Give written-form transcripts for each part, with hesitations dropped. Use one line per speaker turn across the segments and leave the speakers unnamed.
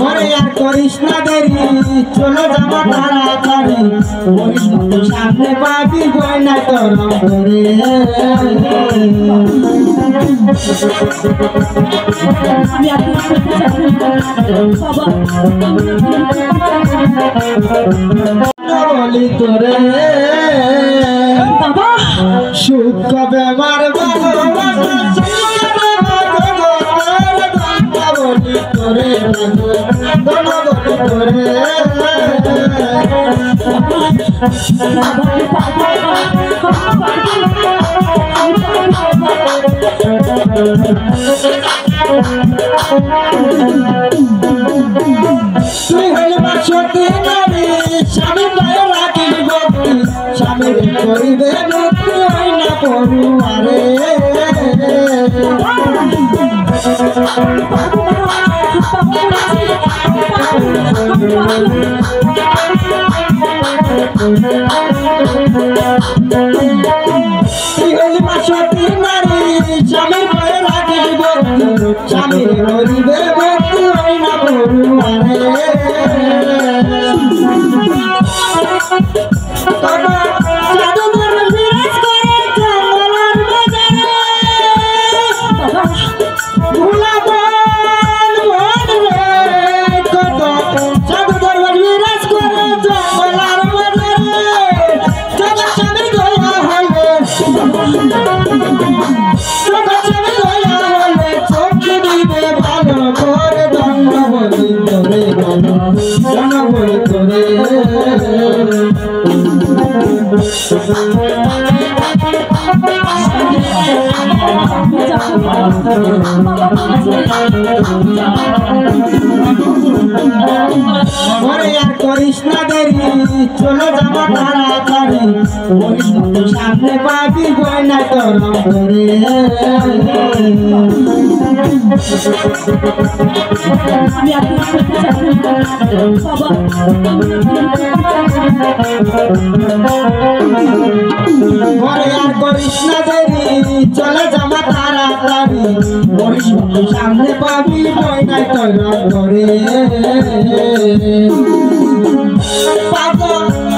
ওরে আর করিস না দেরি, চলো যাবো তাড়াতাড়ি, ওই সামনে পাবি গয়না গরম করে। বলি তোরে
বাবা
সুখ কবে আমার বলি তোরে বলি তোরে তুই হইলে বাসতি নারী, স্বামী গায়ে রাখিস ভক্তি, স্বামীর করিবে মুক্তি হয় না পড়ুয়ারে। তুই হইলে বাসতি নারী, স্বামীর গায়ে রাখিস ভক্তি, স্বামীর করিবে মুক্তি হয় না পড়ুয়ারে। ওরে আর করিস না দেরি, চলো যাবো তাড়াতাড়ি, ওই সামনে পাবি গয়না গরম করে। ওরে আর করিস না দেরি, চলে যাবো তাড়াতাড়ি, ওই সামনে পাবি গয়না গরম করে।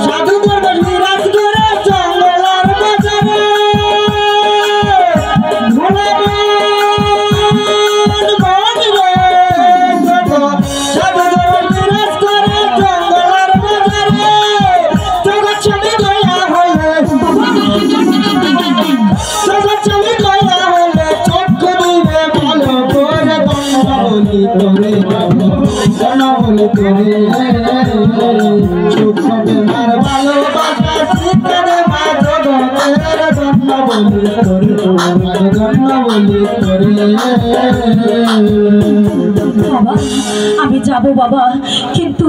সাধু করবে বিরাজ করে জঙ্গলার বাজারে, সাধু করবে বিরাজ করে জঙ্গলার বাজারে, জগৎ স্বামী দয়া হলে, জগৎ স্বামী দয়া হলে চক্ষু দিবে ভালো করে। বলি তোরে বলি তোরে সুখ তোমার ভালোবাসা শিখরে মা জগতের জন্য বলি তোরে জন্য বলি তোরে।
বাবা আমি যাব বাবা, কিন্তু